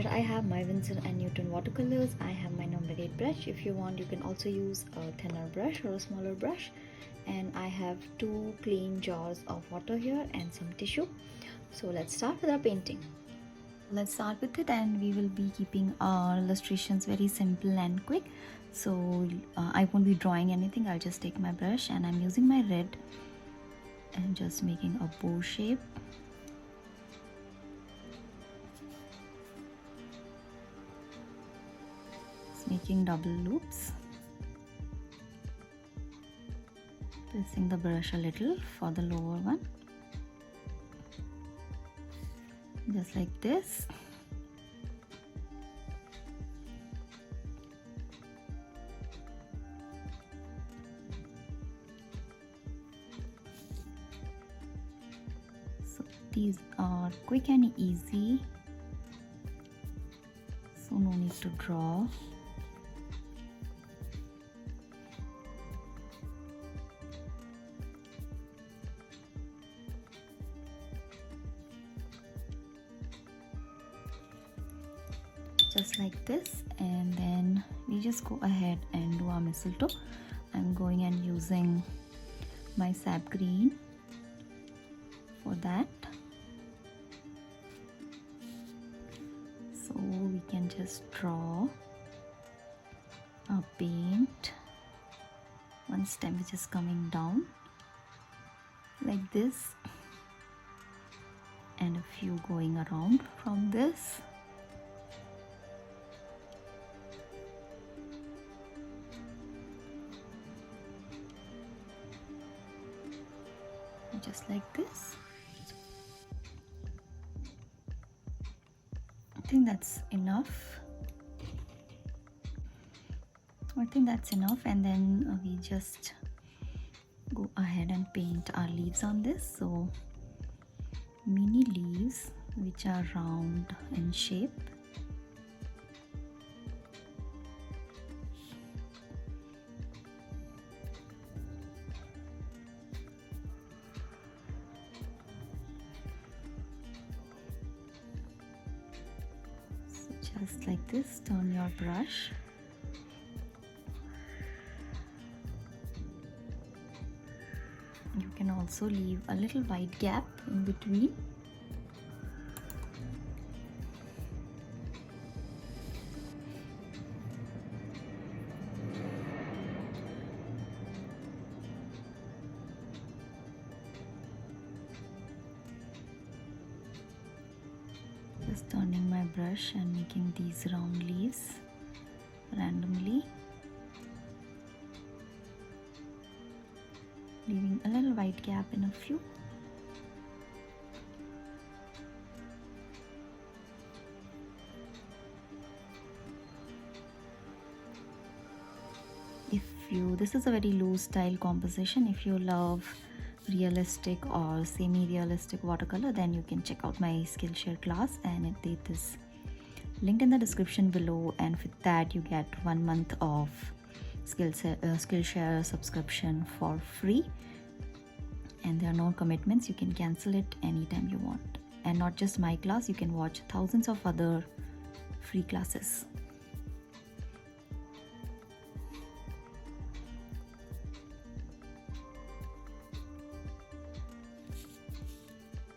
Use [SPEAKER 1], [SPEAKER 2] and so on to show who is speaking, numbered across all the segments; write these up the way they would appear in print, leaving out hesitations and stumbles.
[SPEAKER 1] Here I have my Winsor & Newton watercolors. I have my number 8 brush. If you want, you can also use a thinner brush or a smaller brush. And I have 2 clean jars of water here and some tissue. So let's start with our painting. Let's start with it, and we will be keeping our illustrations very simple and quick. So I won't be drawing anything. I'll just take my brush and I'm using my red and just making a bow shape. Just making double loops. Pressing the brush a little for the lower one. Just like this. So these are quick and easy, so no need to draw. Just like this, and then we just go ahead and do our mistletoe. I'm going and using my sap green for that. So we can just draw a paint, one stem which is coming down like this, and a few going around from this. Just like this. I think that's enough. And then we just go ahead and paint our leaves on this. So mini leaves which are round in shape. Just like this, turn your brush. You can also leave a little white gap in between. Just turning my brush and making these round leaves randomly, leaving a little white gap in a few. This is a very loose style composition. If you love realistic or semi-realistic watercolor, then you can check out my Skillshare class, and it is linked in the description below, and with that you get 1 month of Skillshare subscription for free, and there are no commitments. You can cancel it anytime you want. And not just my class, you can watch thousands of other free classes.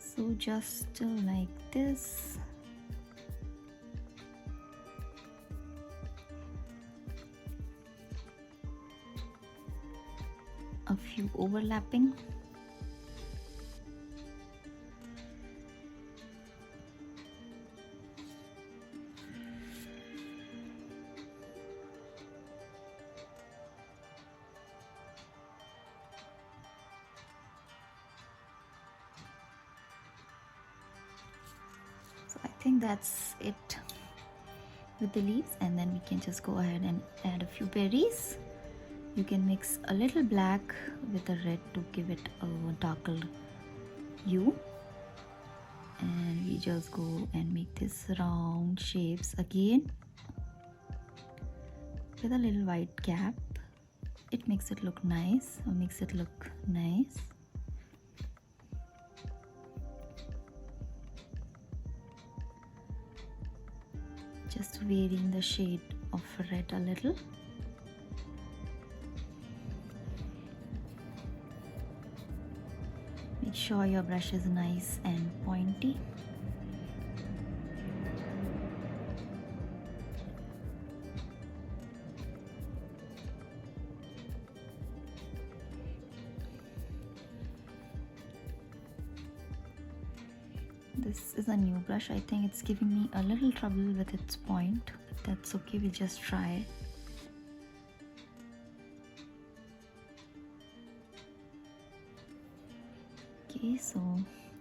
[SPEAKER 1] So just like this. A few overlapping. So I think that's it with the leaves, and then we can just go ahead and add a few berries. You can mix a little black with the red to give it a darker hue, and we just go and make this round shapes again with a little white cap. It makes it look nice, or makes it look nice. varying the shade of red a little. Make sure your brush is nice and pointy. This is a new brush. I think it's giving me a little trouble with its point, but that's okay, we'll just try. Okay, so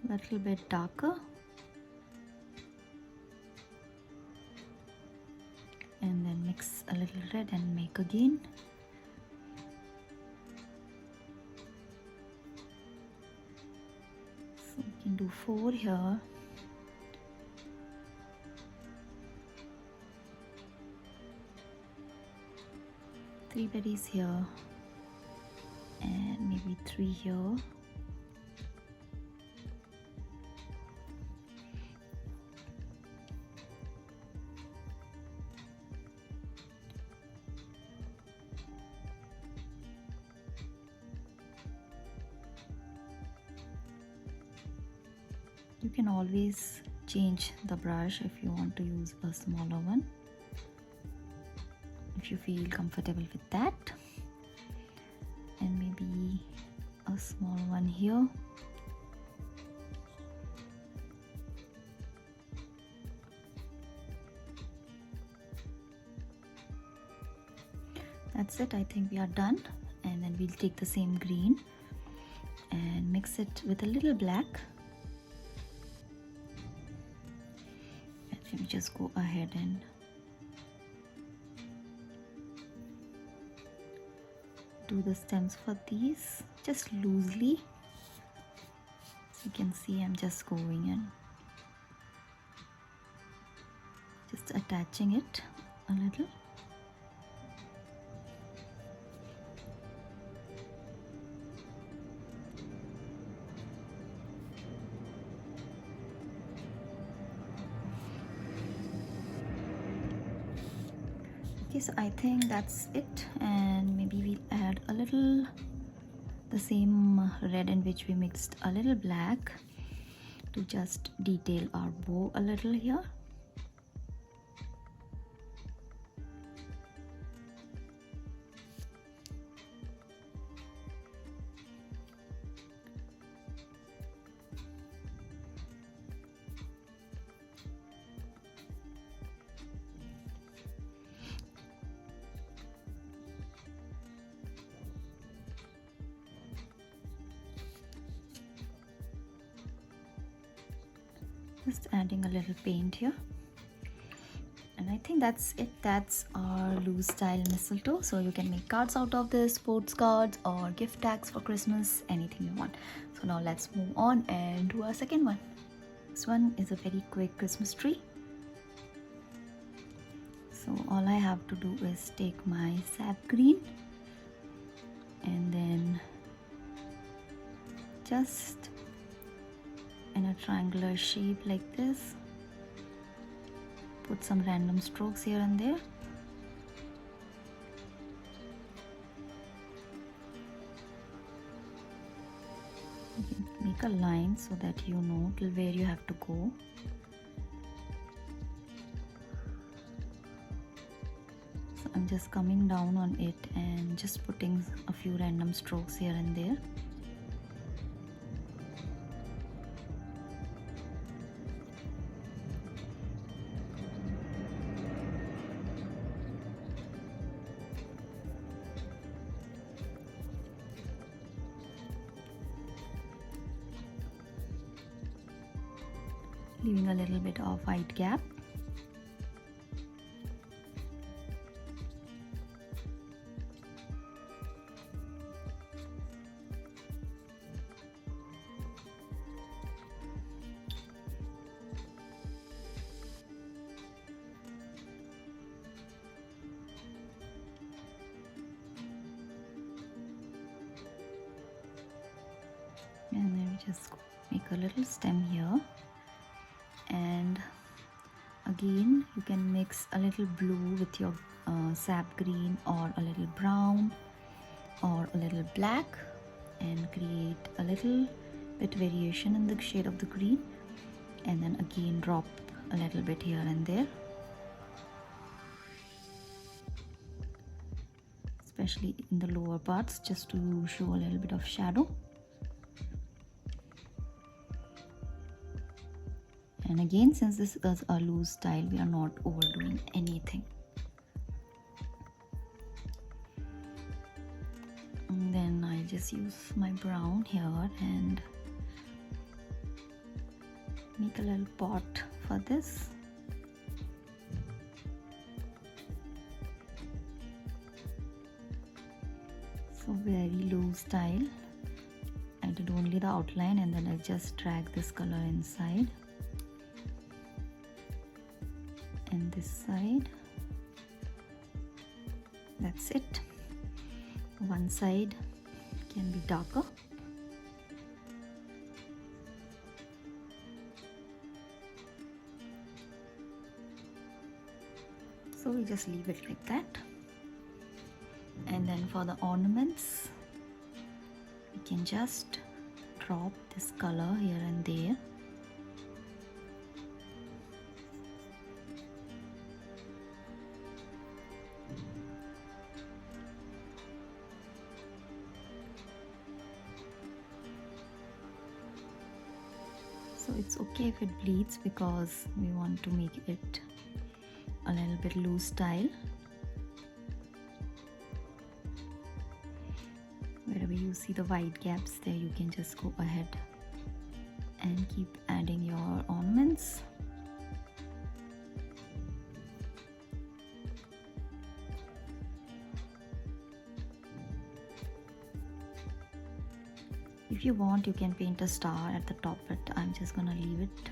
[SPEAKER 1] a little bit darker. And then mix a little red and make again. So we can do 4 here. Three berries here. And maybe 3 here. You can always change the brush if you want to use a smaller one, if you feel comfortable with that. And maybe a small one here. That's it, I think we are done. And then we'll take the same green and mix it with a little black. Let me just go ahead and do the stems for these just loosely. As you can see, I'm just going and just attaching it a little. Okay, so I think that's it, and maybe we'll add a little the same red in which we mixed a little black to just detail our bow a little here. Just adding a little paint here, and I think that's it. That's our loose style mistletoe. So you can make cards out of this, postcards or gift tags for Christmas, anything you want. So now let's move on and do our second one. This one is a very quick Christmas tree. So all I have to do is take my sap green and then just in a triangular shape like this, put some random strokes here and there. You can make a line so that you know till where you have to go. So I'm just coming down on it and just putting a few random strokes here and there. Leaving a little bit of white gap. And then we just make a little stem here and Again, you can mix a little blue with your sap green, or a little brown, or a little black, and create a little bit variation in the shade of the green, and then again drop a little bit here and there, especially in the lower parts, just to show a little bit of shadow. And again, since this is a loose style, we are not overdoing anything. And then I just use my brown here and make a little pot for this. So very loose style. I did only the outline, and then I just drag this color inside. And this side, that's it. One side can be darker. So we just leave it like that. And then for the ornaments, you can just drop this color here and there. So it's okay if it bleeds, because we want to make it a little bit loose style. Wherever you see the white gaps there, you can just go ahead and keep adding your ornaments. If you want, you can paint a star at the top, but I'm just gonna leave it.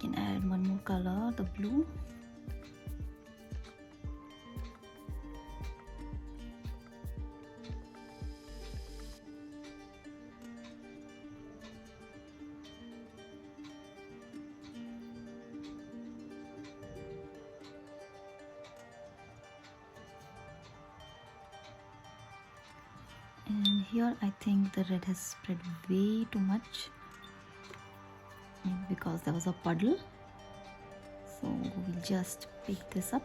[SPEAKER 1] You can add one more color, the blue. And here I think the red has spread way too much, maybe because there was a puddle. So we'll just pick this up.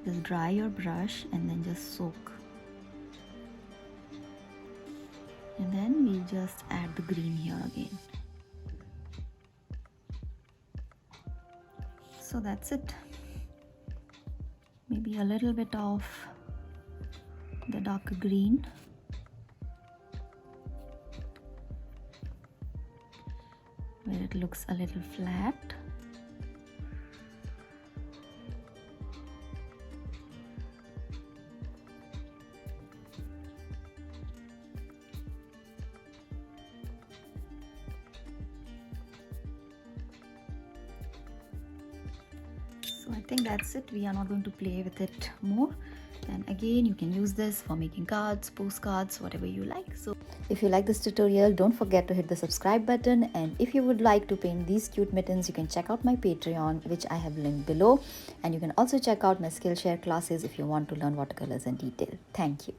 [SPEAKER 1] Just dry your brush and then just soak. And then we'll just add the green here again. So that's it. Maybe a little bit of the darker green. Where it looks a little flat. So I think that's it. We are not going to play with it more. And again, you can use this for making cards, postcards, whatever you like. So if you like this tutorial, don't forget to hit the subscribe button. And if you would like to paint these cute mittens, you can check out my Patreon, which I have linked below. And you can also check out my Skillshare classes if you want to learn watercolors in detail. Thank you.